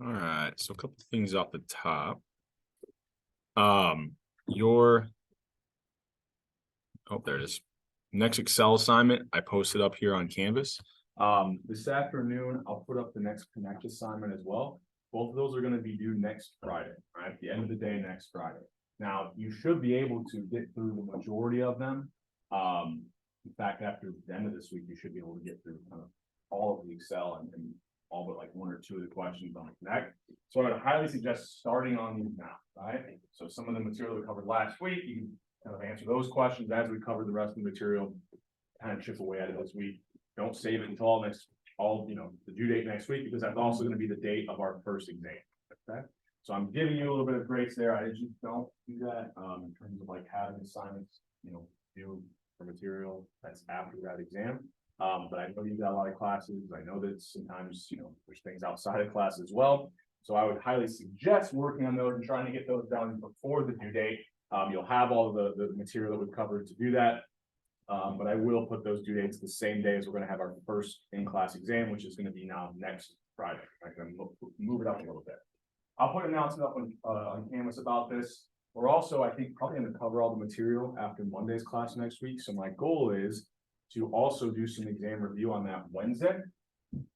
All right, so a couple things off the top. Your there it is. Next Excel assignment I posted up here on Canvas. This afternoon I'll put up the next Connect assignment as well. Both of those are going to be due next Friday, right? At the end of the day, next Friday. Now you should be able to get through the majority of them. In fact, after the end of this week, you should be able to get through kind of all of the Excel and all but like one or two of the questions on Connect. So I would highly suggest starting on these now, right? So some of the material we covered last week, you can kind of answer those questions as we cover the rest of the material, kind of chip away at it this week. Don't save it until the due date next week, because that's also going to be the date of our first exam. Okay. So I'm giving you a little bit of grace there. I just don't do that in terms of like having assignments, due for material that's after that exam. But I know you've got a lot of classes. I know that sometimes, there's things outside of class as well. So I would highly suggest working on those and trying to get those done before the due date. You'll have all of the material that we've covered to do that. But I will put those due dates the same day as we're going to have our first in-class exam, which is going to be now next Friday. I'm going to move it up a little bit. I'll put an announcement up on Canvas about this. We're also, I think, probably going to cover all the material after Monday's class next week. So my goal is to also do some exam review on that Wednesday.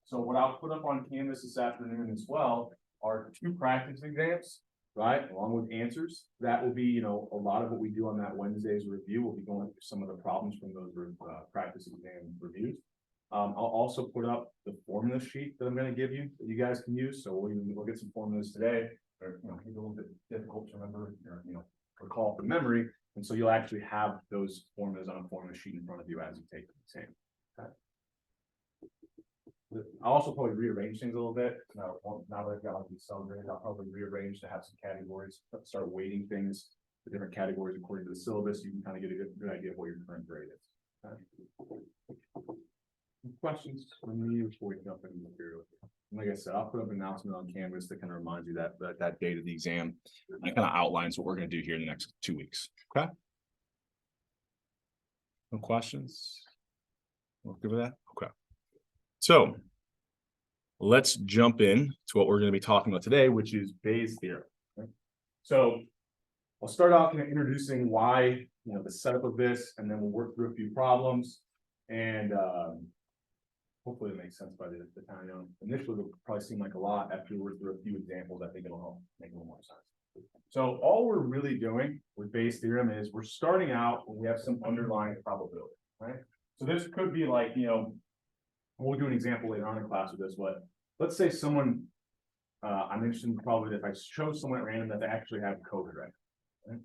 So what I'll put up on Canvas this afternoon as well are 2 practice exams, right, along with answers. That will be, a lot of what we do on that Wednesday's review. We'll be going through some of the problems from those practice exam reviews. I'll also put up the formula sheet that I'm going to give you that you guys can use. So we'll get some formulas today. They're a little bit difficult to remember, or recall from memory. And so you'll actually have those formulas on a formula sheet in front of you as you take the exam. Okay. I'll also probably rearrange things a little bit. Now that I've got all these celebrated, I'll probably rearrange to have some categories, start weighting things, the different categories according to the syllabus. You can kind of get a good idea of what your current grade is. Okay. Questions from me before we jump into the material? Like I said, I'll put up an announcement on Canvas that kind of reminds you that date of the exam, and it kind of outlines what we're going to do here in the next 2 weeks. Okay. No questions? We'll give it that. Okay. So let's jump in to what we're going to be talking about today, which is Bayes' theorem. Okay? So I'll start off introducing why, the setup of this, and then we'll work through a few problems. And hopefully it makes sense by the time. Initially, it'll probably seem like a lot. After we work through a few examples, I think it'll help make a little more sense. So all we're really doing with Bayes' theorem is we're starting out when we have some underlying probability, right? So this could be like, we'll do an example later on in class with this, but let's say someone, I'm interested in probably if I show someone at random that they actually have COVID, right?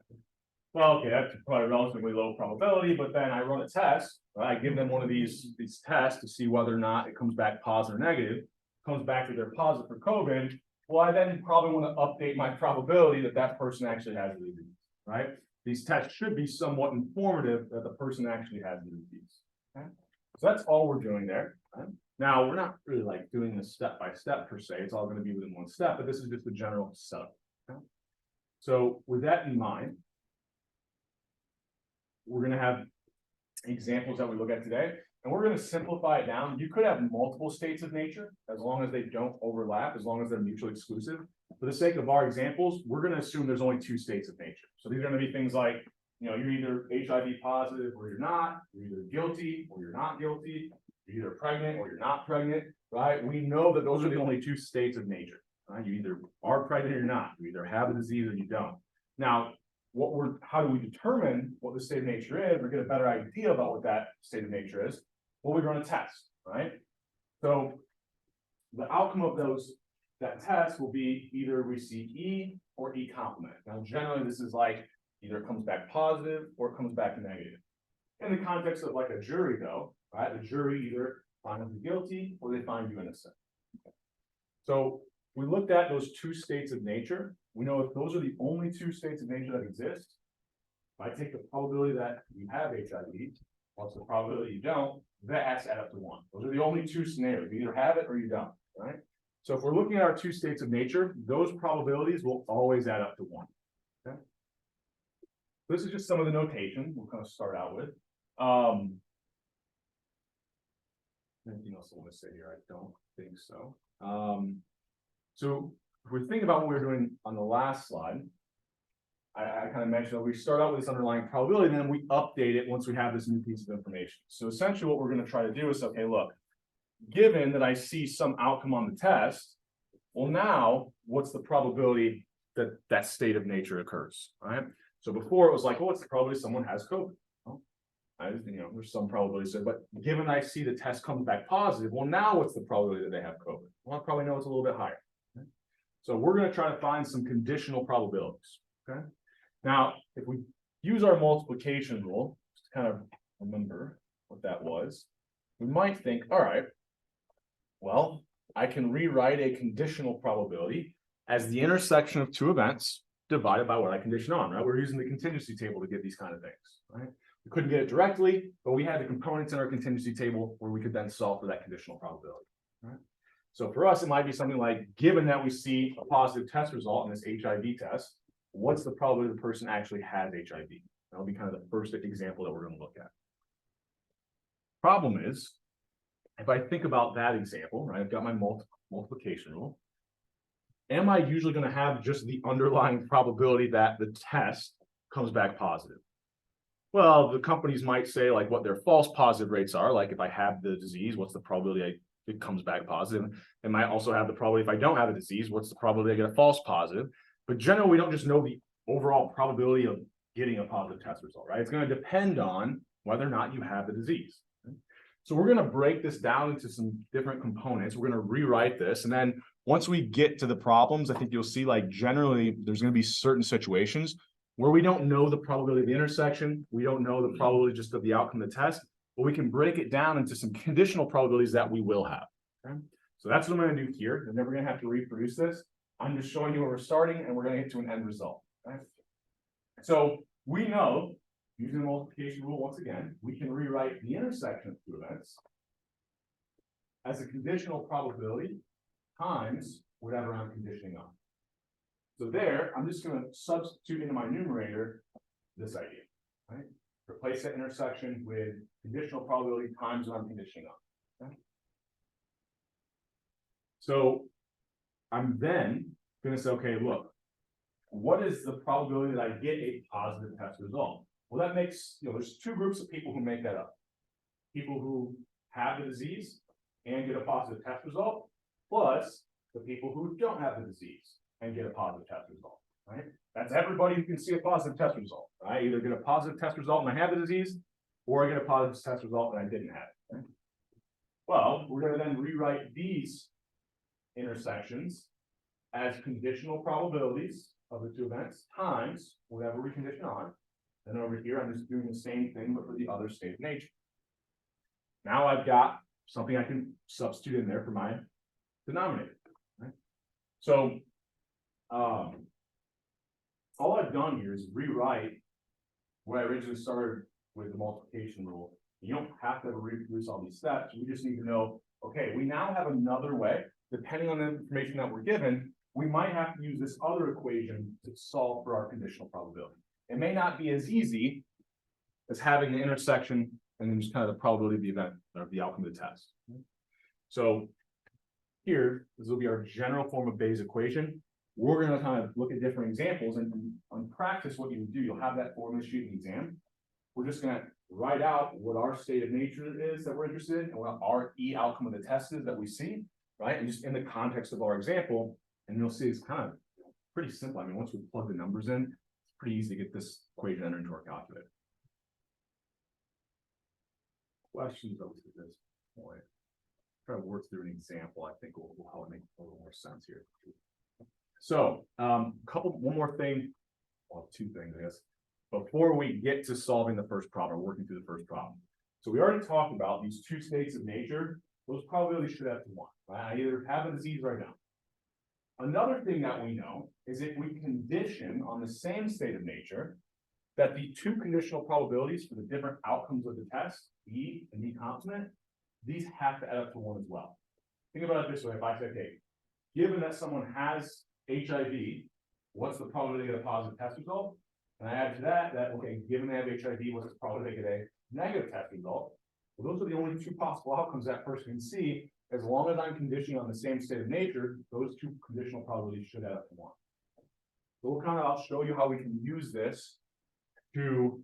Well, okay, that's probably relatively low probability, but then I run a test, right? I give them one of these tests to see whether or not it comes back positive or negative. Comes back that they're positive for COVID. Well, I then probably want to update my probability that person actually has the disease, right? These tests should be somewhat informative that the person actually has the disease. Okay? So that's all we're doing there. Right? Now, we're not really like doing this step by step per se. It's all going to be within one step, but this is just the general setup. Okay? So with that in mind, we're going to have examples that we look at today, and we're going to simplify it down. You could have multiple states of nature as long as they don't overlap, as long as they're mutually exclusive. For the sake of our examples, we're going to assume there's only 2 states of nature. So these are going to be things like, you're either HIV positive or you're not, you're either guilty or you're not guilty, you're either pregnant or you're not pregnant, right? We know that those are the only 2 states of nature. Right? You either are pregnant or you're not. You either have the disease or you don't. Now, how do we determine what the state of nature is or get a better idea about what that state of nature is? Well, we run a test, right? So the outcome of that test will be either we see E or E complement. Now, generally, this is like either it comes back positive or it comes back negative. In the context of like a jury, though, right? The jury either finds you guilty or they find you innocent. Okay. So we looked at those 2 states of nature. We know if those are the only 2 states of nature that exist, if I take the probability that you have HIV, what's the probability you don't, that has to add up to 1. Those are the only 2 scenarios. You either have it or you don't, right? So if we're looking at our 2 states of nature, those probabilities will always add up to 1. Okay. This is just some of the notation we'll kind of start out with. Anything else I want to say here? I don't think so. So if we're thinking about what we were doing on the last slide, I kind of mentioned that we start out with this underlying probability, and then we update it once we have this new piece of information. So essentially what we're going to try to do is, okay, look, given that I see some outcome on the test, well, now what's the probability that that state of nature occurs, right? So before it was like, well, what's the probability someone has COVID? Well, there's some probability, but given I see the test comes back positive, well, now what's the probability that they have COVID? Well, I probably know it's a little bit higher. Okay? So we're going to try to find some conditional probabilities, okay? Now, if we use our multiplication rule, just to kind of remember what that was, we might think, all right, well, I can rewrite a conditional probability as the intersection of two events divided by what I condition on, right? We're using the contingency table to get these kind of things, right? We couldn't get it directly, but we had the components in our contingency table where we could then solve for that conditional probability, right? So for us, it might be something like, given that we see a positive test result in this HIV test, what's the probability the person actually has HIV? That'll be kind of the first example that we're going to look at. Problem is, if I think about that example, right, I've got my multiplication rule. Am I usually going to have just the underlying probability that the test comes back positive? Well, the companies might say like what their false positive rates are. Like if I have the disease, what's the probability it comes back positive? It might also have the probability if I don't have a disease, what's the probability I get a false positive? But generally, we don't just know the overall probability of getting a positive test result, right? It's going to depend on whether or not you have the disease. So we're going to break this down into some different components. We're going to rewrite this. And then once we get to the problems, I think you'll see like generally there's going to be certain situations where we don't know the probability of the intersection. We don't know the probability just of the outcome of the test, but we can break it down into some conditional probabilities that we will have. Okay? So that's what I'm going to do here. You're never going to have to reproduce this. I'm just showing you where we're starting and we're going to get to an end result. Okay? So we know, using the multiplication rule once again, we can rewrite the intersection of two events as a conditional probability times whatever I'm conditioning on. So there, I'm just going to substitute into my numerator this idea, right? Replace that intersection with conditional probability times what I'm conditioning on. Okay? So I'm then going to say, okay, look, what is the probability that I get a positive test result? Well, that makes, there's two groups of people who make that up. People who have the disease and get a positive test result, plus the people who don't have the disease and get a positive test result, right? That's everybody who can see a positive test result. I either get a positive test result and I have the disease, or I get a positive test result and I didn't have it. Right? Well, we're going to then rewrite these intersections as conditional probabilities of the two events times whatever we condition on. And over here, I'm just doing the same thing, but for the other state of nature. Now I've got something I can substitute in there for my denominator. Right? So all I've done here is rewrite what I originally started with the multiplication rule. You don't have to ever reproduce all these steps. We just need to know, okay, we now have another way, depending on the information that we're given, we might have to use this other equation to solve for our conditional probability. It may not be as easy as having the intersection and then just kind of the probability of the event or the outcome of the test. So here, this will be our general form of Bayes' equation. We're going to kind of look at different examples, and on practice, what you would do, you'll have that formula sheet in the exam. We're just going to write out what our state of nature is that we're interested in and what our E outcome of the test is that we see, right? And just in the context of our example, and you'll see it's kind of pretty simple. I mean, once we plug the numbers in, it's pretty easy to get this equation entered into our calculator. Questions up to this point? Try to work through an example. I think will help make a little more sense here. So, one more thing, well, two things, I guess, before we get to solving the first problem, or working through the first problem. So we already talked about these two states of nature. Those probabilities should have to one. Right? I either have a disease right now. Another thing that we know is if we condition on the same state of nature, that the two conditional probabilities for the different outcomes of the test, E and E consonant, these have to add up to one as well. Think about it this way. If I say, okay, given that someone has HIV, what's the probability to get a positive test result? And I add to that, okay, given they have HIV, what's the probability to get a negative test result? Well, those are the only two possible outcomes that person can see as long as I'm conditioning on the same state of nature, those two conditional probabilities should add up to 1. So I'll show you how we can use this to,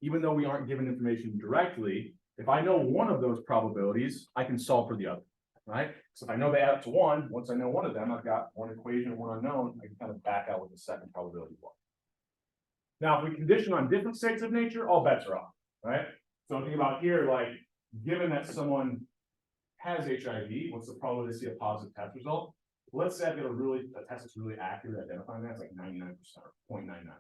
even though we aren't given information directly, if I know one of those probabilities, I can solve for the other, right? So if I know they add up to 1, once I know one of them, I've got one equation, one unknown, I can kind of back out what the second probability was. Now, if we condition on different states of nature, all bets are off, right? So think about here, like, given that someone has HIV, what's the probability to see a positive test result? Let's say I've got a test that's really accurate at identifying that, it's like 99% or 0.99.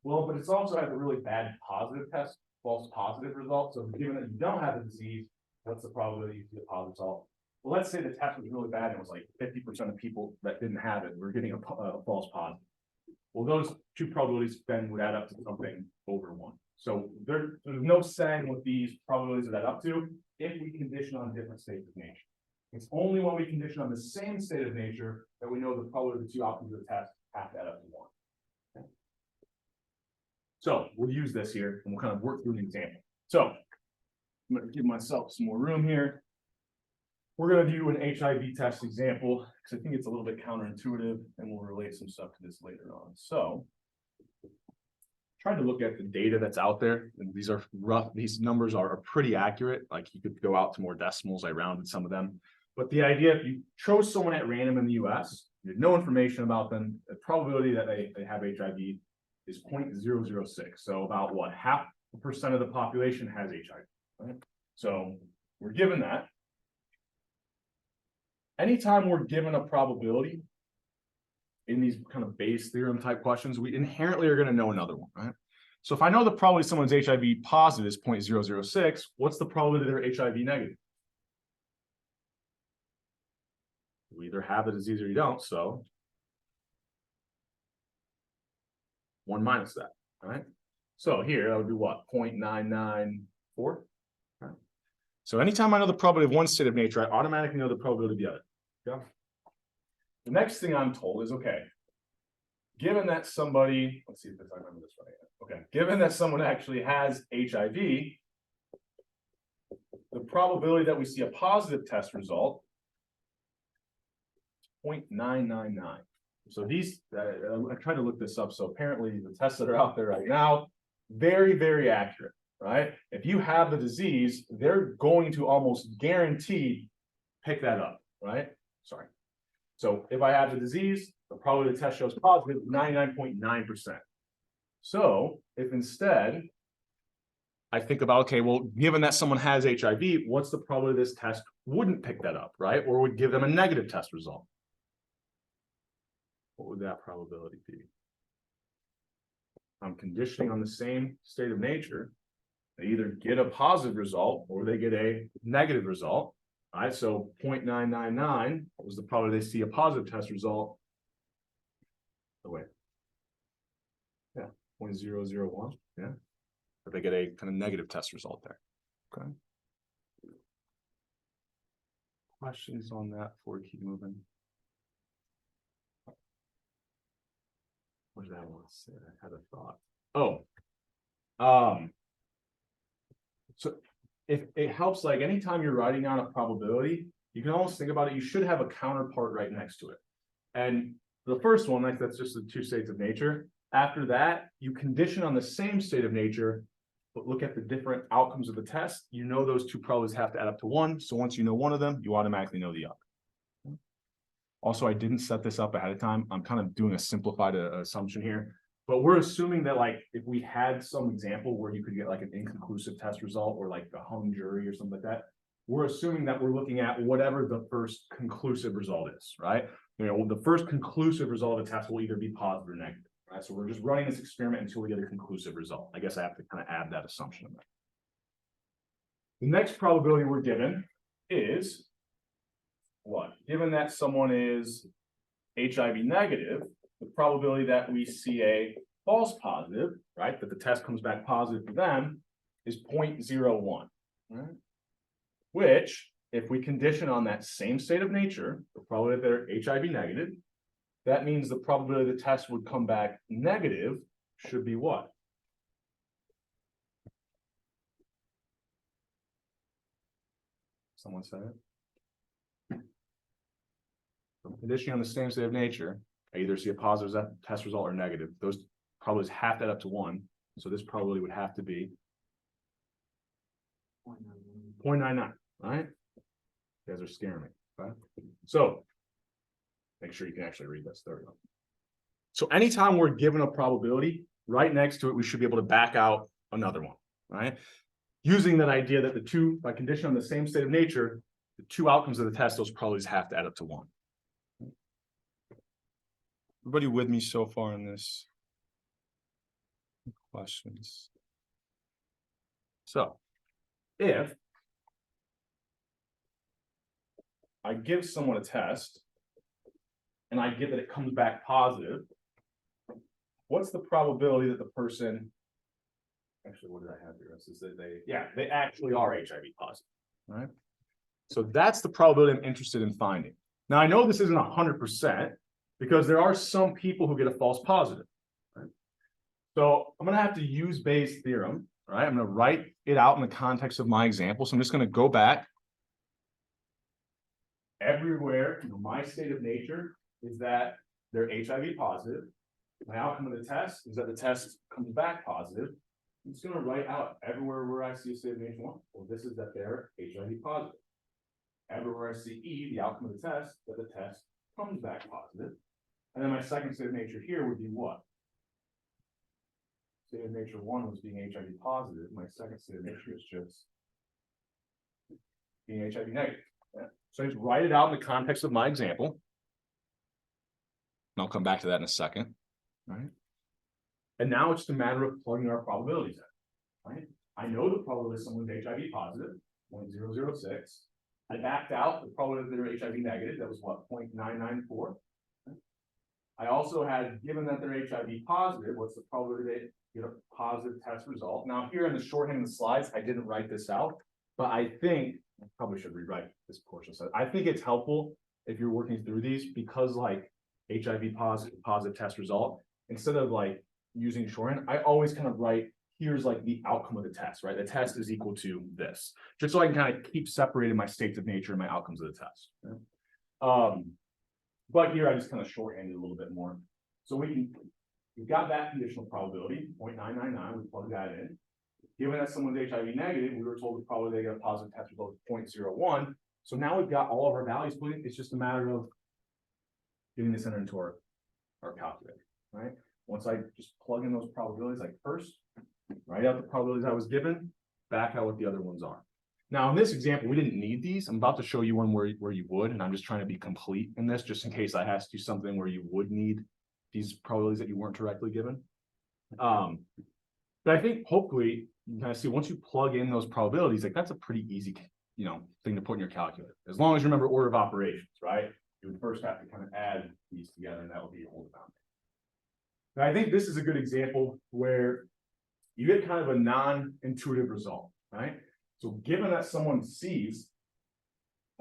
Well, but it's also has a really bad positive test, false positive result. So given that you don't have the disease, what's the probability you see a positive result? Well, let's say the test was really bad and it was like 50% of people that didn't have it were getting a false positive. Well, those two probabilities then would add up to something over 1. So there's no saying what these probabilities would add up to if we condition on different states of nature. It's only when we condition on the same state of nature that we know the probability of the two options of the test have to add up to 1. Okay. So we'll use this here and we'll kind of work through an example. So I'm going to give myself some more room here. We're going to do an HIV test example because I think it's a little bit counterintuitive and we'll relate some stuff to this later on. So trying to look at the data that's out there, and these are rough, these numbers are pretty accurate. Like you could go out to more decimals, I rounded some of them. But the idea, if you chose someone at random in the US, you had no information about them, the probability that they have HIV is 0.006. So about what, 0.5% of the population has HIV, right? So we're given that. Anytime we're given a probability in these kind of Bayes theorem type questions, we inherently are going to know another one, right? So if I know the probability someone's HIV positive is 0.006, what's the probability they're HIV negative? You either have the disease or you don't, so 1 minus that, right? So here, that would be what, 0.994? Right? So anytime I know the probability of one state of nature, I automatically know the probability of the other. Yeah. The next thing I'm told is, okay, given that somebody, let's see if I remember this right. Okay, given that someone actually has HIV, the probability that we see a positive test result is 0.999. So these, I tried to look this up. So apparently the tests that are out there right now, very, very accurate, right? If you have the disease, they're going to almost guarantee pick that up, right? Sorry. So if I have the disease, the probability the test shows positive 99.9%. So if instead I think about, okay, well, given that someone has HIV, what's the probability this test wouldn't pick that up, right? Or would give them a negative test result? What would that probability be? I'm conditioning on the same state of nature. They either get a positive result or they get a negative result. All right, so 0.999 was the probability they see a positive test result. Oh, wait. Yeah, 0.001. Yeah. But they get a kind of negative test result there. Okay. Questions on that before we keep moving? What did I want to say? I had a thought. Oh. So if it helps, like anytime you're writing down a probability, you can almost think about it, you should have a counterpart right next to it. And the first one, like that's just the two states of nature. After that, you condition on the same state of nature, but look at the different outcomes of the test. You know those two probabilities have to add up to 1. So once you know one of them, you automatically know the other. Also, I didn't set this up ahead of time. I'm kind of doing a simplified assumption here. But we're assuming that, like, if we had some example where you could get like an inconclusive test result or like a hung jury or something like that, we're assuming that we're looking at whatever the first conclusive result is, right? You know, the first conclusive result of the test will either be positive or negative, right? So we're just running this experiment until we get a conclusive result. I guess I have to kind of add that assumption in there. The next probability we're given is what? Given that someone is HIV negative, the probability that we see a false positive, right, that the test comes back positive for them is 0.01, right? Which, if we condition on that same state of nature, the probability that they're HIV negative, that means the probability the test would come back negative should be what? Someone said it. So conditioning on the same state of nature, I either see a positive test result or negative. Those probabilities have to add up to 1. So this probability would have to be 0.99, right? You guys are scaring me. Okay? So make sure you can actually read this. There we go. So anytime we're given a probability, right next to it, we should be able to back out another one, right? Using that idea that the two, by condition on the same state of nature, the two outcomes of the test, those probabilities have to add up to 1. Everybody with me so far in this? Questions? So, if I give someone a test and I get that it comes back positive, what's the probability that the person, actually, what did I have here? This is that they actually are HIV positive, right? So that's the probability I'm interested in finding. Now, I know this isn't 100% because there are some people who get a false positive, right? So I'm going to have to use Bayes' theorem, right? I'm going to write it out in the context of my example. So I'm just going to go back. Everywhere, my state of nature is that they're HIV positive. My outcome of the test is that the test comes back positive. I'm just going to write out everywhere where I see a state of nature 1. Well, this is that they're HIV positive. Everywhere I see E, the outcome of the test, that the test comes back positive. And then my second state of nature here would be what? State of nature 1 was being HIV positive. My second state of nature is just being HIV negative. Yeah. So I just write it out in the context of my example. And I'll come back to that in a second. Right. And now it's just a matter of plugging our probabilities in. Right. I know the probability someone's HIV positive, 0.006. I backed out the probability that they're HIV negative. That was what, 0.994. I also had, given that they're HIV positive, what's the probability they get a positive test result? Now here in the shorthand of the slides, I didn't write this out, but I think I probably should rewrite this portion. So I think it's helpful if you're working through these because like HIV positive test result, instead of like using shorthand, I always kind of write, here's like the outcome of the test, right? The test is equal to this, just so I can kind of keep separating my states of nature and my outcomes of the test. Right? But here I just kind of shorthanded a little bit more. So we've got that conditional probability, 0.999, we plug that in. Given that someone's HIV negative, we were told the probability they get a positive test result is 0.01. So now we've got all of our values put in. It's just a matter of getting this entered into our calculator, right? Once I just plug in those probabilities, like first, write out the probabilities I was given, back out what the other ones are. Now, in this example, we didn't need these. I'm about to show you one where you would, and I'm just trying to be complete in this, just in case I asked you something where you would need these probabilities that you weren't directly given. But I think hopefully you can kind of see once you plug in those probabilities, like that's a pretty easy, thing to put in your calculator. As long as you remember order of operations, right? You would first have to kind of add these together, and that would be your order of operations. Now, I think this is a good example where you get kind of a non-intuitive result, right? So given that someone sees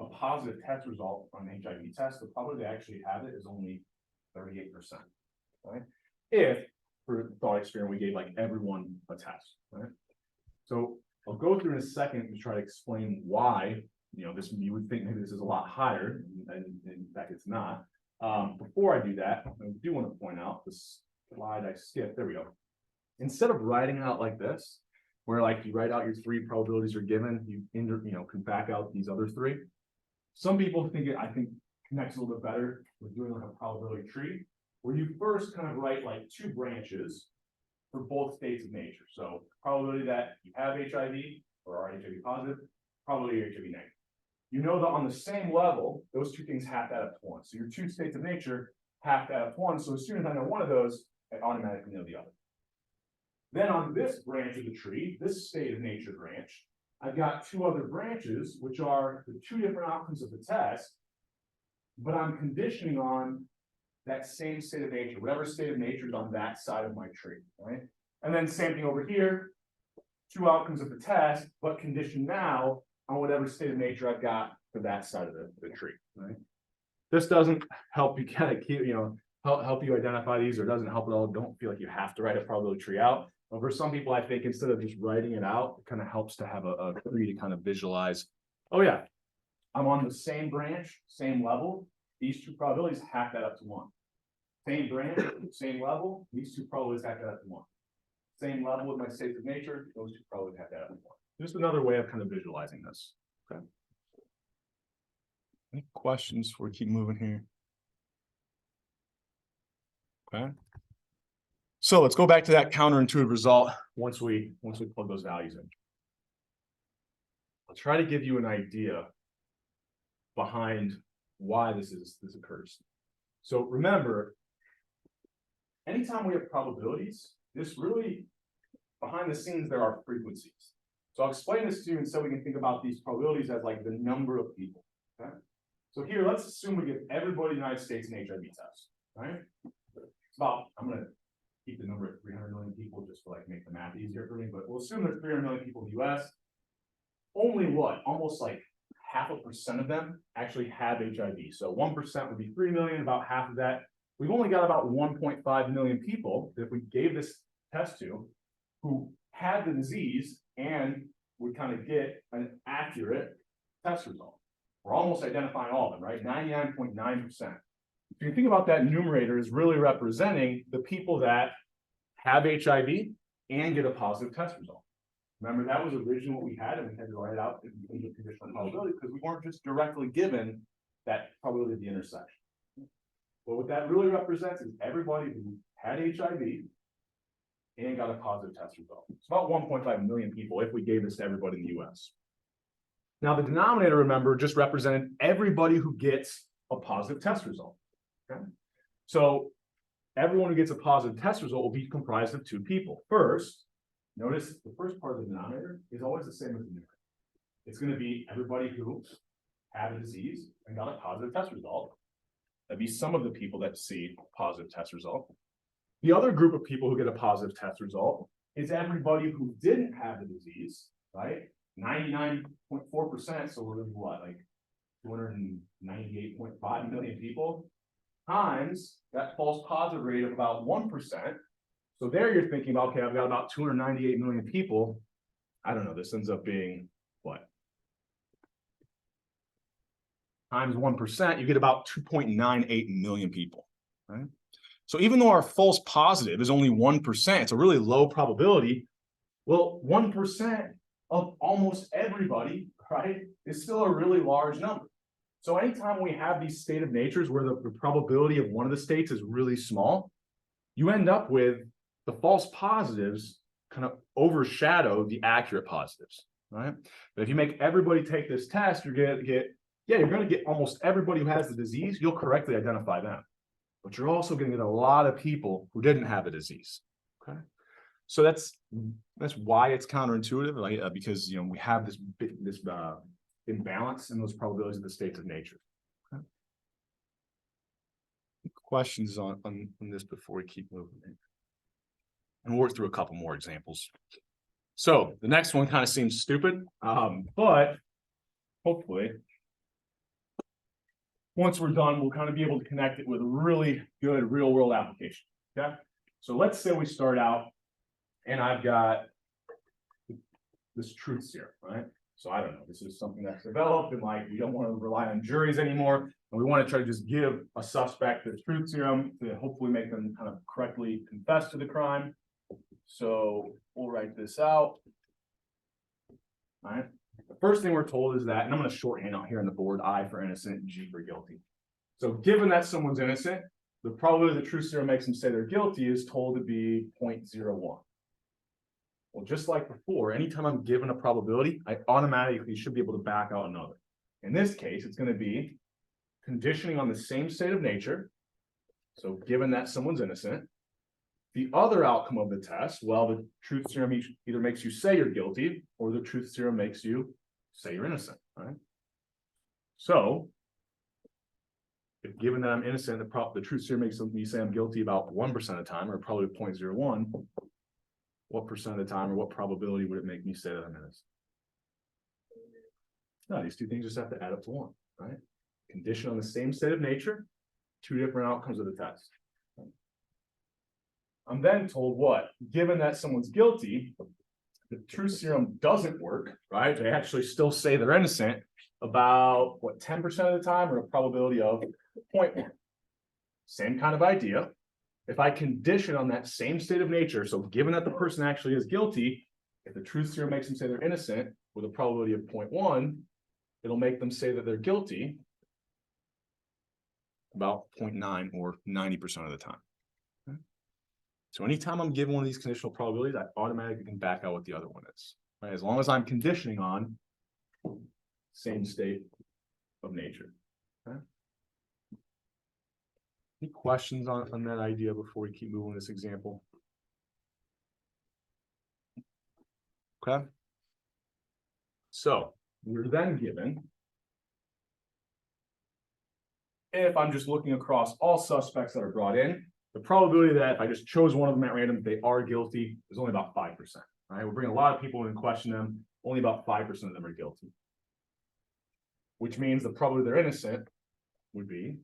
a positive test result on an HIV test, the probability they actually have it is only 38%, right? If, for the thought experiment, we gave like everyone a test, right? So I'll go through in a second to try to explain why, this, you would think maybe this is a lot higher, and in fact it's not. Before I do that, I do want to point out this slide I skipped, there we go. Instead of writing it out like this, where like you write out your 3 probabilities you're given, you can back out these other 3. Some people think I think connects a little bit better with doing like a probability tree, where you first kind of write like 2 branches for both states of nature. So probability that you have HIV or are HIV positive, probability you're HIV negative. You know that on the same level, those 2 things have to add up to 1. So your 2 states of nature have to add up to 1. So as soon as I know one of those, I automatically know the other. Then on this branch of the tree, this state of nature branch, I've got 2 other branches, which are the 2 different outcomes of the test, but I'm conditioning on that same state of nature, whatever state of nature is on that side of my tree, right? And then same thing over here, 2 outcomes of the test, but conditioned now on whatever state of nature I've got for that side of the tree, right? This doesn't help you kind of keep, help you identify these, or doesn't help at all. Don't feel like you have to write a probability tree out. But for some people, I think instead of just writing it out, it kind of helps to have a tree to kind of visualize. Oh yeah, I'm on the same branch, same level, these two probabilities hack that up to 1. Same branch, same level, these two probabilities hack that up to 1. Same level with my states of nature, those two probabilities hack that up to 1. Just another way of kind of visualizing this. Okay. Any questions before we keep moving here? Okay. So let's go back to that counterintuitive result once we plug those values in. I'll try to give you an idea behind why this occurs. So remember, anytime we have probabilities, this really, behind the scenes, there are frequencies. So I'll explain this to you, and so we can think about these probabilities as like the number of people. Okay. So here, let's assume we give everybody in the United States an HIV test, right? It's about, I'm going to keep the number at 300 million people just to like make the math easier for me, but we'll assume there's 300 million people in the US. Only what? Almost like 0.5% of them actually have HIV. So 1% would be 3 million, about half of that. We've only got about 1.5 million people that we gave this test to who had the disease and would kind of get an accurate test result. We're almost identifying all of them, right? 99.9%. So you think about that numerator is really representing the people that have HIV and get a positive test result. Remember, that was originally what we had, and we had to write it out in terms of conditional probability because we weren't just directly given that probability of the intersection. But what that really represents is everybody who had HIV and got a positive test result. It's about 1.5 million people if we gave this to everybody in the US. Now, the denominator, remember, just represented everybody who gets a positive test result. Okay? So everyone who gets a positive test result will be comprised of two people. First, notice the first part of the denominator is always the same as the numerator. It's going to be everybody who had a disease and got a positive test result. That'd be some of the people that see a positive test result. The other group of people who get a positive test result is everybody who didn't have the disease, right? 99.4%, so we're looking what, like 298.5 million people, times that false positive rate of about 1%. So there you're thinking about, okay, I've got about 298 million people. I don't know, this ends up being what? Times 1%, you get about 2.98 million people, right? So even though our false positive is only 1%, it's a really low probability. Well, 1% of almost everybody, right, is still a really large number. So anytime we have these state of natures where the probability of one of the states is really small, you end up with the false positives kind of overshadow the accurate positives, right? But if you make everybody take this test, you're going to get almost everybody who has the disease, you'll correctly identify them. But you're also going to get a lot of people who didn't have a disease, okay? So that's why it's counterintuitive, right? Because we have this imbalance in those probabilities of the states of nature. Okay? Questions on this before we keep moving? And we'll work through a couple more examples. So the next one kind of seems stupid, but hopefully, once we're done, we'll kind of be able to connect it with a really good real-world application. Okay, so let's say we start out, and I've got this truth serum, right? So I don't know, this is something that's developed, and like we don't want to rely on juries anymore, and we want to try to just give a suspect the truth serum to hopefully make them kind of correctly confess to the crime. So we'll write this out. All right. The first thing we're told is that, and I'm going to shorthand out here on the board, I for innocent, G for guilty. So given that someone's innocent, the probability the truth serum makes them say they're guilty is told to be 0.01. Well, just like before, anytime I'm given a probability, I automatically should be able to back out another. In this case, it's going to be conditioning on the same state of nature. So given that someone's innocent, the other outcome of the test, well, the truth serum either makes you say you're guilty or the truth serum makes you say you're innocent, right? So, if given that I'm innocent, the truth serum makes me say I'm guilty about 1% of the time, or probably 0.01, what percent of the time or what probability would it make me say that I'm innocent? No, these two things just have to add up to 1, right? Condition on the same state of nature, 2 different outcomes of the test. I'm then told what? Given that someone's guilty, the truth serum doesn't work, right? They actually still say they're innocent about what, 10% of the time, or a probability of 0.1. Same kind of idea. If I condition on that same state of nature, so given that the person actually is guilty, if the truth serum makes them say they're innocent with a probability of 0.1, it'll make them say that they're guilty about 0.9 or 90% of the time. Okay. So anytime I'm given one of these conditional probabilities, I automatically can back out what the other one is, right? As long as I'm conditioning on same state of nature. Okay. Any questions on that idea before we keep moving this example? Okay. So we're then given, if I'm just looking across all suspects that are brought in, the probability that if I just chose one of them at random, they are guilty is only about 5%. Right? We're bringing a lot of people in and question them. Only about 5% of them are guilty. Which means the probability they're innocent would be,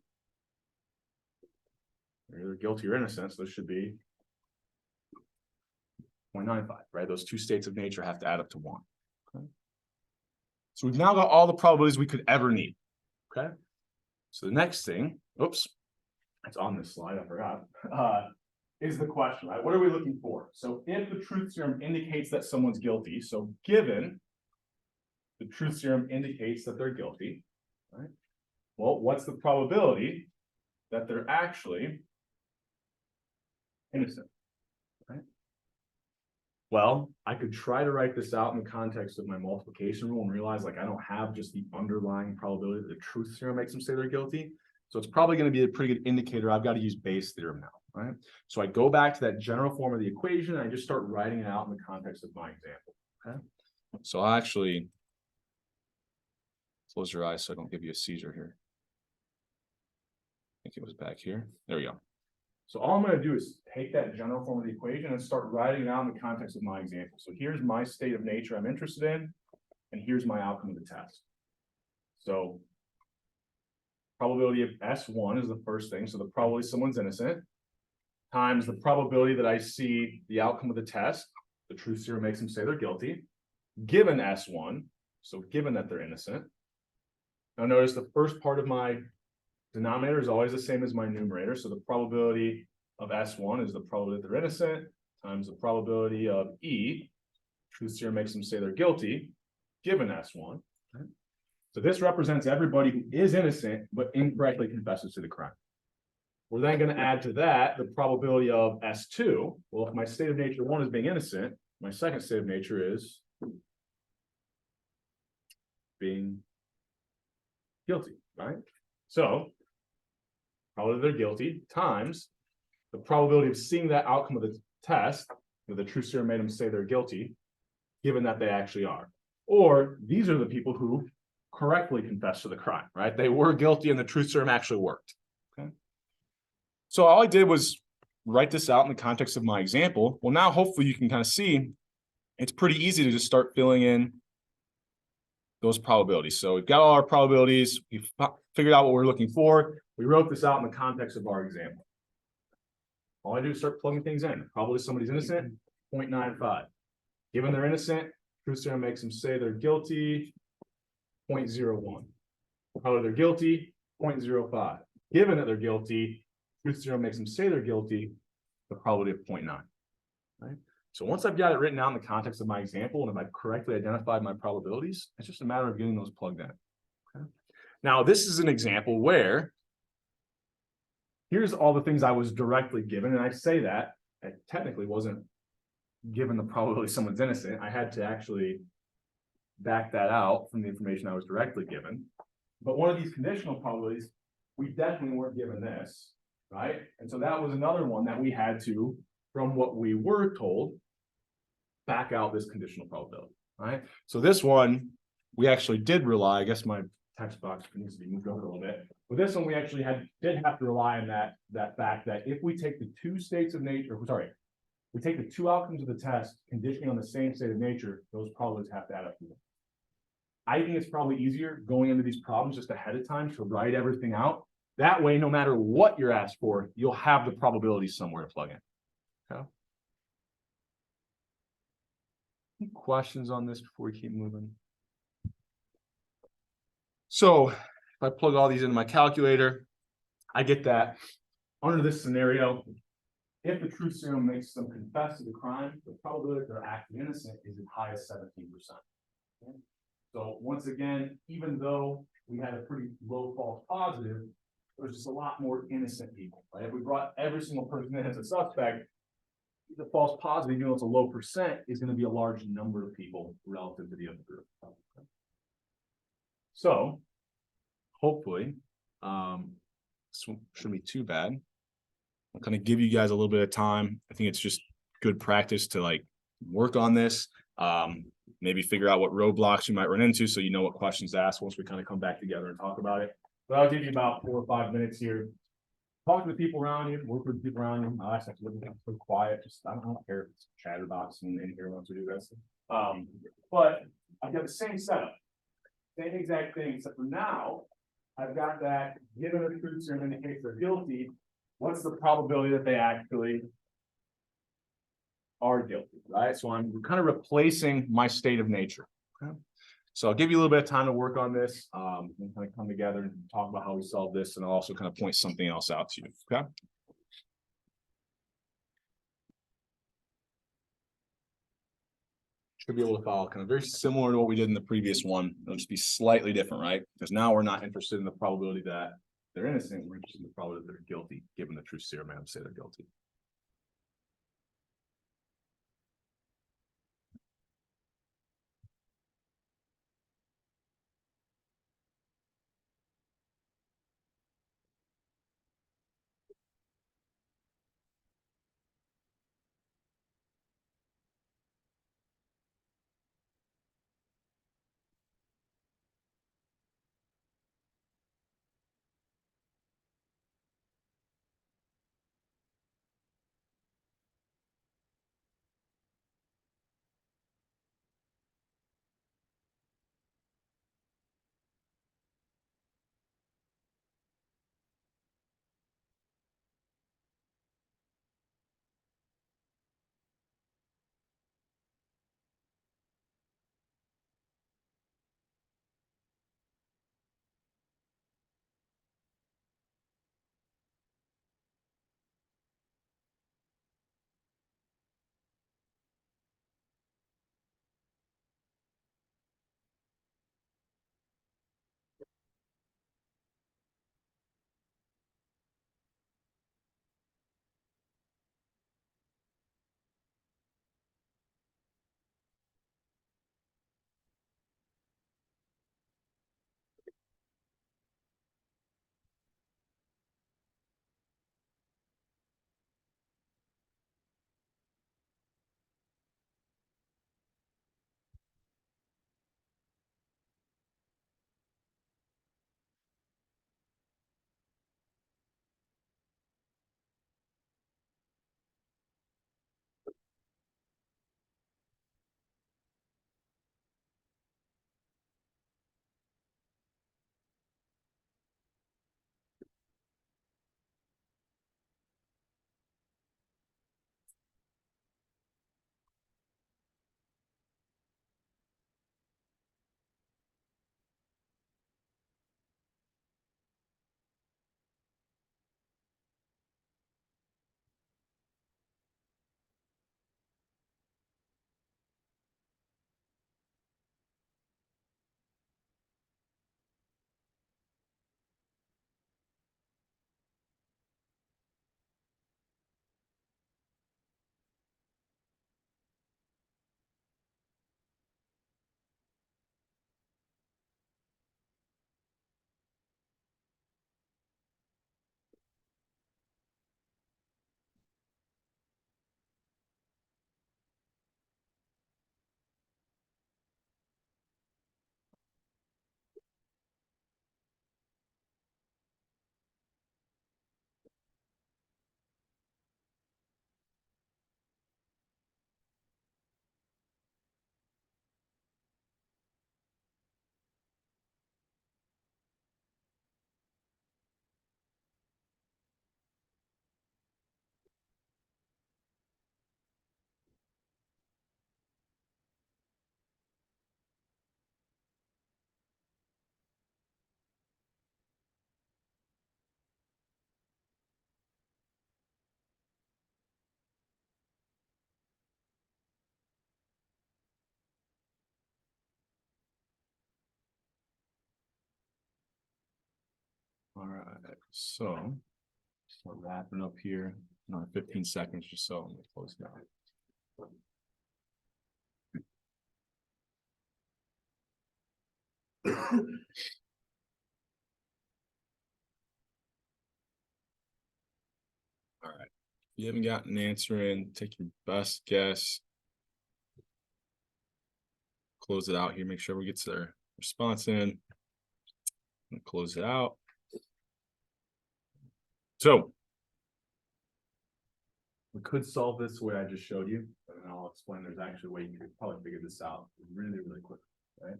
they're either guilty or innocent, so this should be 0.95, right? Those two states of nature have to add up to 1. Okay. So we've now got all the probabilities we could ever need. Okay. So the next thing, oops, it's on this slide, I forgot, is the question, right? What are we looking for? So if the truth serum indicates that someone's guilty, so given the truth serum indicates that they're guilty, right? Well, what's the probability that they're actually innocent, right? Well, I could try to write this out in the context of my multiplication rule and realize like I don't have just the underlying probability that the truth serum makes them say they're guilty. So it's probably going to be a pretty good indicator. I've got to use Bayes' theorem now, right? So I go back to that general form of the equation and I just start writing it out in the context of my example, okay? So I'll actually close your eyes so I don't give you a seizure here. I think it was back here. There we go. So all I'm going to do is take that general form of the equation and start writing it out in the context of my example. So here's my state of nature I'm interested in, and here's my outcome of the test. So probability of S1 is the first thing. So the probability someone's innocent times the probability that I see the outcome of the test, the truth serum makes them say they're guilty, given S1, so given that they're innocent. Now notice the first part of my denominator is always the same as my numerator. So the probability of S1 is the probability that they're innocent times the probability of E, truth serum makes them say they're guilty, given S1. Okay. So this represents everybody who is innocent, but incorrectly confesses to the crime. We're then going to add to that the probability of S2. Well, if my state of nature 1 is being innocent, my second state of nature is being guilty, right? So probability they're guilty times the probability of seeing that outcome of the test, that the truth serum made them say they're guilty, given that they actually are. Or these are the people who correctly confessed to the crime, right? They were guilty and the truth serum actually worked. Okay. So all I did was write this out in the context of my example. Well, now hopefully you can kind of see it's pretty easy to just start filling in those probabilities. So we've got all our probabilities. We've figured out what we're looking for. We wrote this out in the context of our example. All I do is start plugging things in. Probability somebody's innocent, 0.95. Given they're innocent, truth serum makes them say they're guilty, 0.01. Probably they're guilty, 0.05. Given that they're guilty, truth serum makes them say they're guilty, the probability of 0.9. Right? So once I've got it written out in the context of my example, and if I've correctly identified my probabilities, it's just a matter of getting those plugged in. Okay? Now, this is an example where here's all the things I was directly given, and I say that I technically wasn't given the probability someone's innocent. I had to actually back that out from the information I was directly given. But one of these conditional probabilities, we definitely weren't given this, right? And so that was another one that we had to, from what we were told, back out this conditional probability, right? So this one, we actually did rely, I guess my text box needs to be moved over a little bit. But this one we actually did have to rely on that fact that if we take the two states of nature, sorry, we take the two outcomes of the test, conditioning on the same state of nature, those probabilities have to add up to them. I think it's probably easier going into these problems just ahead of time to write everything out. That way, no matter what you're asked for, you'll have the probabilities somewhere to plug in. Okay. Any questions on this before we keep moving? So if I plug all these into my calculator, I get that under this scenario, if the truth serum makes them confess to the crime, the probability that they're acting innocent is as high as 17%. So once again, even though we had a pretty low false positive, there's just a lot more innocent people, right? If we brought every single person in as a suspect, the false positive, even though it's a low percent, is going to be a large number of people relative to the other group. So hopefully, this shouldn't be too bad. I'll kind of give you guys a little bit of time. I think it's just good practice to like work on this. Maybe figure out what roadblocks you might run into so you know what questions to ask once we kind of come back together and talk about it. But I'll give you about 4 or 5 minutes here. Talk to the people around you, work with the people around you. I actually look so quiet. Just I don't care if it's chatterbox in here once we do this. But I've got the same setup, same exact thing, except for now I've got that given a truth serum indicates they're guilty. What's the probability that they actually are guilty, right? So I'm kind of replacing my state of nature. Okay? So I'll give you a little bit of time to work on this. And kind of come together and talk about how we solve this, and I'll also kind of point something else out to you. Okay. Should be able to follow kind of very similar to what we did in the previous one. It'll just be slightly different, right? Because now we're not interested in the probability that they're innocent. We're interested in the probability that they're guilty, given the truth serum and say they're guilty. All right, so we're wrapping up here. Another 15 seconds or so. I'm gonna close down. All right. If you haven't gotten an answer in, take your best guess. Close it out here. Make sure we get their response in. And close it out. So we could solve this the way I just showed you, and I'll explain there's actually a way you could probably figure this out really, really quick, right?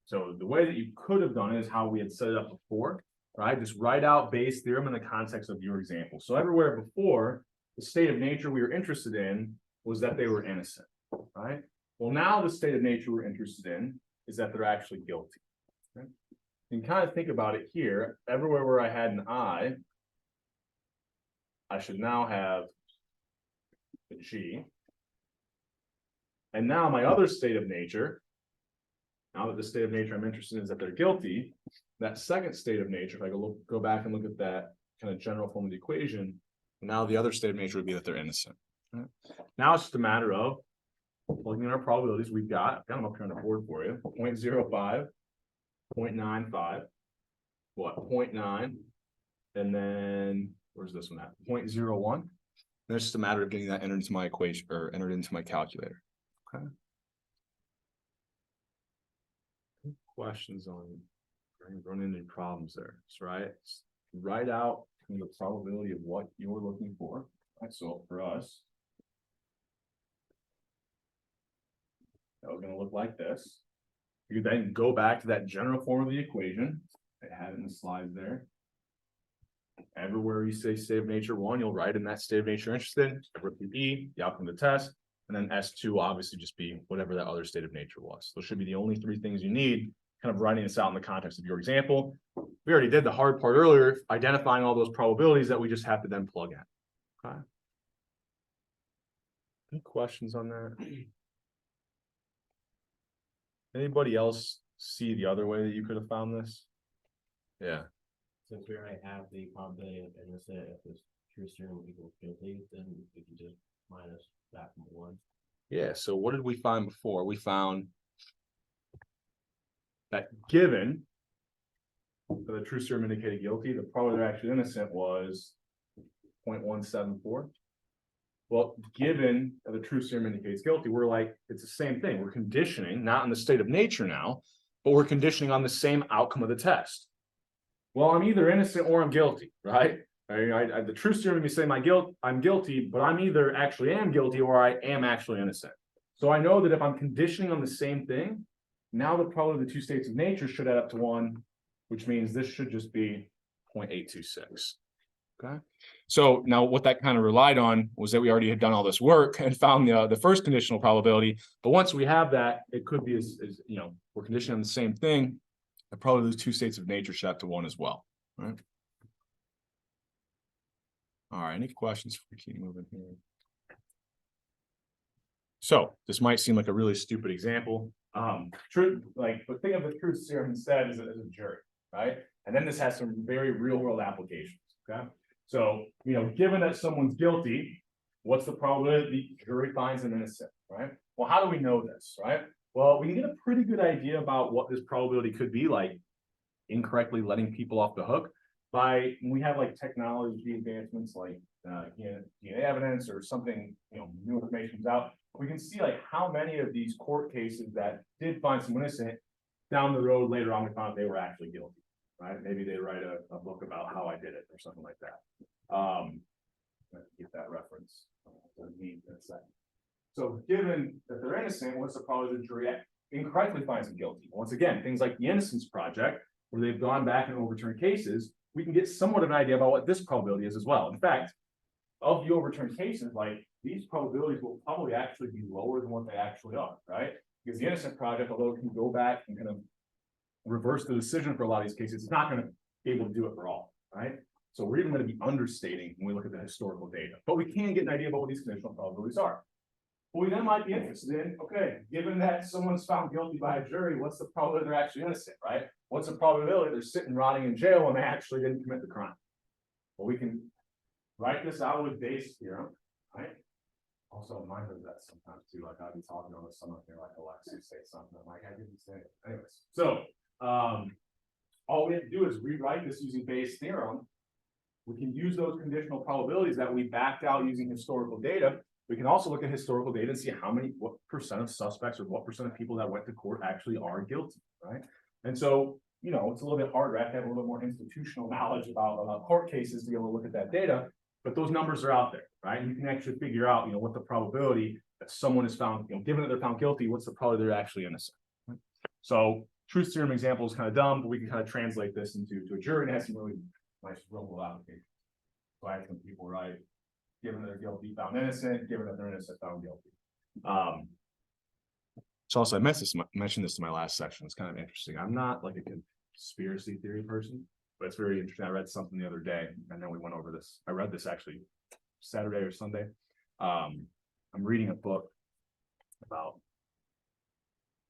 So the way that you could have done it is how we had set it up before, right? Just write out Bayes' theorem in the context of your example. So everywhere before, the state of nature we were interested in was that they were innocent, right? Well, now the state of nature we're interested in is that they're actually guilty. Right? You can kind of think about it here. Everywhere where I had an I should now have a G. And now my other state of nature, now that the state of nature I'm interested in is that they're guilty, that second state of nature, if I go back and look at that kind of general form of the equation, now the other state of nature would be that they're innocent. Right? Now it's just a matter of plugging in our probabilities. I've got them up here on the board for you. 0.05, 0.95, what, 0.9, and then where's this one at? 0.01. And it's just a matter of getting that entered into my equation or entered into my calculator. Okay. Questions on running into problems there? That's right. Write out the probability of what you're looking for. Right. So for us, that was going to look like this. You then go back to that general form of the equation. I had it in the slides there. Everywhere you say state of nature 1, you'll write in that state of nature you're interested in. Repeat E, the outcome of the test, and then S2 will obviously just be whatever that other state of nature was. Those should be the only 3 things you need, kind of writing this out in the context of your example. We already did the hard part earlier, identifying all those probabilities that we just have to then plug in. Okay. Any questions on that? Anybody else see the other way that you could have found this? Yeah. Since we already have the probability of innocent, if this true serum equals guilty, then we can just minus that from 1. Yeah, so what did we find before? We found that given the true serum indicated guilty, the probability they're actually innocent was 0.174. Well, given that the true serum indicates guilty, we're like, it's the same thing. We're conditioning, not in the state of nature now, but we're conditioning on the same outcome of the test. Well, I'm either innocent or I'm guilty, right? The true serum may say I'm guilty, but I'm either actually am guilty or I am actually innocent. So I know that if I'm conditioning on the same thing, now the probability of the 2 states of nature should add up to 1, which means this should just be 0.826. Okay. So now what that kind of relied on was that we already had done all this work and found the first conditional probability. But once we have that, it could be as you know, we're conditioning on the same thing. And probably those 2 states of nature should add to 1 as well. Right. All right. Any questions before we keep moving here? So this might seem like a really stupid example. But think of the truth serum instead as a jury, right? And then this has some very real world applications. Okay. So, you know, given that someone's guilty, what's the probability the jury finds them innocent, right? Well, how do we know this, right? Well, we can get a pretty good idea about what this probability could be, like incorrectly letting people off the hook by when we have like technology advancements like DNA evidence or something, you know, new information comes out. We can see like how many of these court cases that did find someone innocent down the road later on we found they were actually guilty, right? Maybe they write a book about how I did it or something like that. Get that reference. So given that they're innocent, what's the probability the jury incorrectly finds them guilty? Once again, things like the Innocence Project, where they've gone back and overturned cases, we can get somewhat of an idea about what this probability is as well. In fact, of the overturned cases, like these probabilities will probably actually be lower than what they actually are, right? Because the Innocent Project, although it can go back and kind of reverse the decision for a lot of these cases, it's not going to be able to do it for all, right? So we're even going to be understating when we look at the historical data, but we can get an idea about what these conditional probabilities are. Well, we then might be interested in, okay, given that someone's found guilty by a jury, what's the probability they're actually innocent, right? what's the probability they're sitting rotting in jail when they actually didn't commit the crime? Well, we can write this out with Bayes' theorem, right? Also, mine does that sometimes too. Like I'll be talking on someone here, like Alexis say something. I'm like, I didn't say it. Anyways, so all we have to do is rewrite this using Bayes' theorem. We can use those conditional probabilities that we backed out using historical data. We can also look at historical data and see what percent of suspects or what percent of people that went to court actually are guilty, right? And so, you know, it's a little bit harder. I have to have a little bit more institutional knowledge about court cases to be able to look at that data, but those numbers are out there, right? And you can actually figure out, you know, what the probability that someone is found, you know, given that they're found guilty, what's the probability they're actually innocent, right? So truth serum example is kind of dumb, but we can kind of translate this into a jury and have some really nice real world applications. So I had some people write, given that they're guilty, found innocent, given that they're innocent, found guilty. So also I mentioned this in my last section. It's kind of interesting. I'm not like a conspiracy theory person, but it's very interesting. I read something the other day and then we went over this. I read this actually Saturday or Sunday. I'm reading a book about,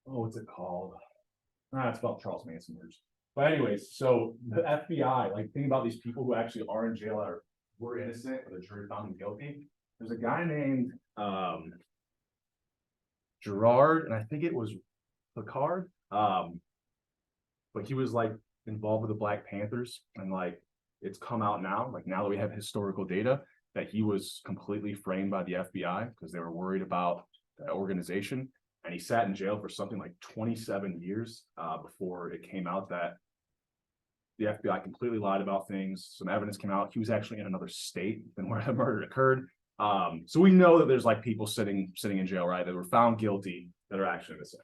what's it called? It's about Charles Manson murders. But anyways, so the FBI, like think about these people who actually are in jail or were innocent, or the jury found them guilty. There's a guy named Gerard, and I think it was Picard. But he was like involved with the Black Panthers, and like it's come out now, like now that we have historical data, that he was completely framed by the FBI because they were worried about the organization. And he sat in jail for something like 27 years before it came out that the FBI completely lied about things. Some evidence came out. He was actually in another state than where the murder occurred. So we know that there's like people sitting in jail, right, that were found guilty that are actually innocent.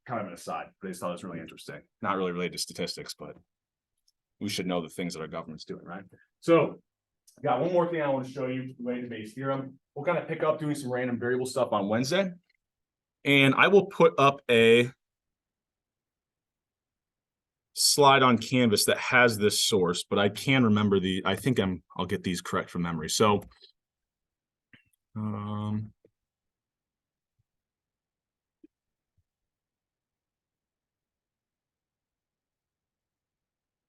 Kind of an aside, but I just thought it was really interesting. Not really related to statistics, but we should know the things that our government's doing, right? So I got one more thing I want to show you related to Bayes' theorem. We'll kind of pick up doing some random variable stuff on Wednesday. And I will put up a slide on Canvas that has this source, but I can remember I think I'll get these correct from memory. So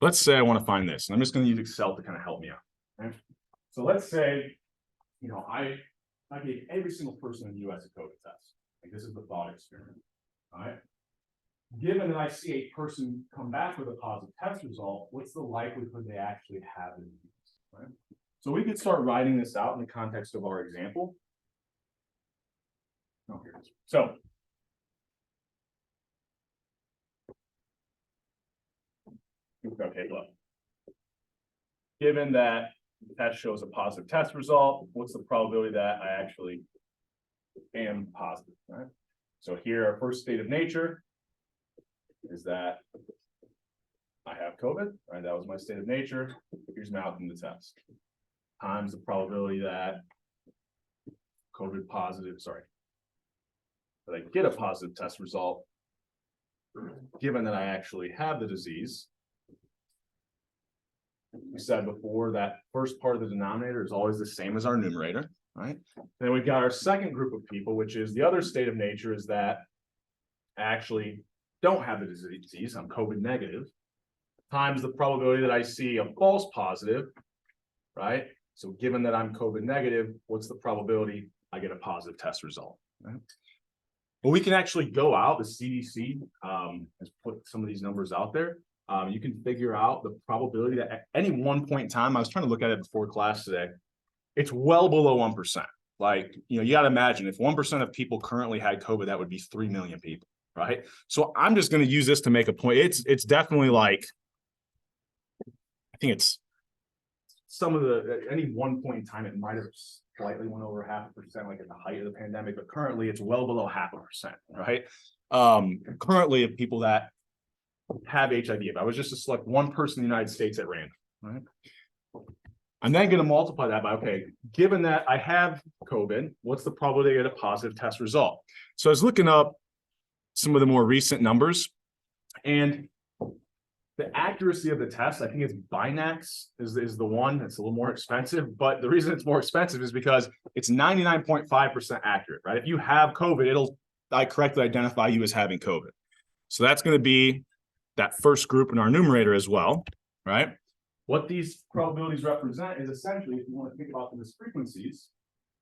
let's say I want to find this, and I'm just going to use Excel to kind of help me out. Okay? So let's say, you know, I gave every single person in the US a COVID test. Like this is the thought experiment. All right. Given that I see a person come back with a positive test result, what's the likelihood they actually have the disease? Right? So we could start writing this out in the context of our example. Oh, here it is. So okay, look. Given that the test shows a positive test result, what's the probability that I actually am positive? Right? So here, our first state of nature is that I have COVID, right? That was my state of nature. Here's my outcome of the test. Times the probability that COVID positive, that I get a positive test result, given that I actually have the disease. We said before that first part of the denominator is always the same as our numerator, right? Then we've got our second group of people, which is the other state of nature is that I actually don't have the disease, I'm COVID negative, times the probability that I see a false positive, right? So given that I'm COVID negative, what's the probability I get a positive test result, right? Well, we can actually go out, the CDC has put some of these numbers out there. You can figure out the probability that at any one point in time, I was trying to look at it before class today, it's well below 1%. Like, you know, you got to imagine if 1% of people currently had COVID, that would be 3 million people, right? So I'm just going to use this to make a point. It's definitely like, I think it's some of the, at any one point in time, it might have slightly went over 0.5%, like at the height of the pandemic, but currently it's well below 0.5%, right? Currently of people that have HIV, if I was just to select one person in the United States at random, right? I'm then going to multiply that by, okay, given that I have COVID, what's the probability I get a positive test result? So I was looking up some of the more recent numbers, and the accuracy of the test, I think it's Binax is the one that's a little more expensive, but the reason it's more expensive is because it's 99.5% accurate, right? If you have COVID, I correctly identify you as having COVID. So that's going to be that first group in our numerator as well, right? What these probabilities represent is essentially, if you want to think about them as frequencies,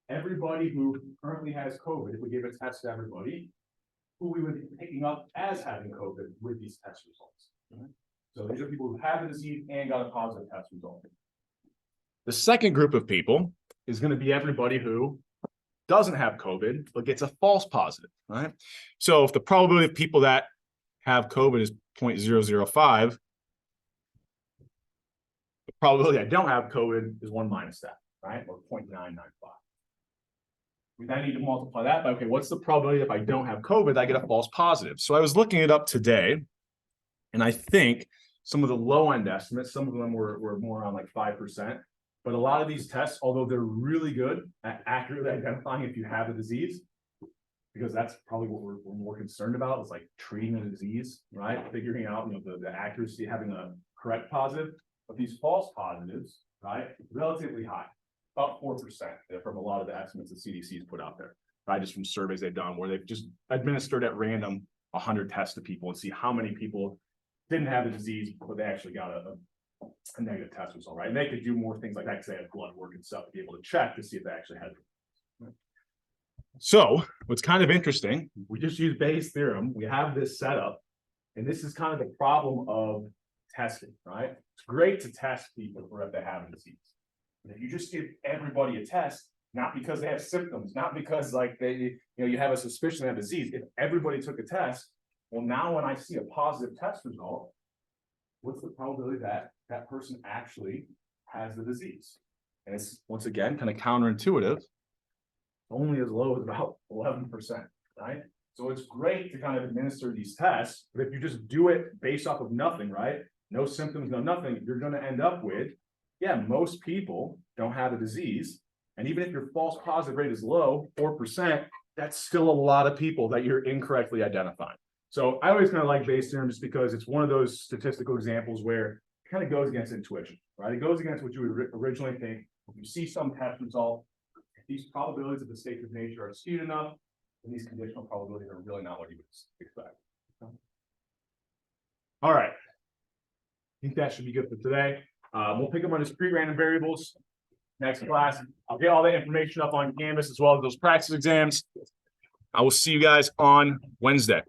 everybody who currently has COVID, if we give a test to everybody, who we would be picking up as having COVID with these test results. Right? So these are people who have the disease and got a positive test result. The second group of people is going to be everybody who doesn't have COVID, but gets a false positive, right? So if the probability of people that have COVID is 0.005, the probability I don't have COVID is 1 minus that, right? Or 0.995. We then need to multiply that by, okay, what's the probability if I don't have COVID, I get a false positive? So I was looking it up today, and I think some of the low end estimates, some of them were more around like 5%. But a lot of these tests, although they're really good at accurately identifying if you have the disease, because that's probably what we're more concerned about, is like treating the disease, right? Figuring out, the accuracy, having a correct positive. But these false positives, right, relatively high, about 4% from a lot of the estimates that CDC has put out there, right? Just from surveys they've done where they've just administered at random 100 tests to people and see how many people didn't have the disease, but they actually got a negative test result, right? And they could do more things like that because they had blood work and stuff to be able to check to see if they actually had it. So what's kind of interesting, we just use Bayes' theorem. We have this setup, and this is kind of the problem of testing, right? It's great to test people for if they have a disease. But if you just give everybody a test, not because they have symptoms, not because like you have a suspicion they have disease. If everybody took a test, well, now when I see a positive test result, what's the probability that that person actually has the disease? And it's, once again, kind of counterintuitive, only as low as about 11%, right? So it's great to kind of administer these tests, but if you just do it based off of nothing, right? No symptoms, no nothing, you're going to end up with, yeah, most people don't have a disease. And even if your false positive rate is low, 4%, that's still a lot of people that you're incorrectly identifying. So I always kind of like Bayes' theorem just because it's one of those statistical examples where it kind of goes against intuition, right? It goes against what you would originally think. If you see some test result, if these probabilities of the states of nature are skewed enough, then these conditional probabilities are really not what you would expect. All right. I think that should be good for today. We'll pick up on discrete random variables next class. I'll get all that information up on Canvas as well as those practice exams. I will see you guys on Wednesday.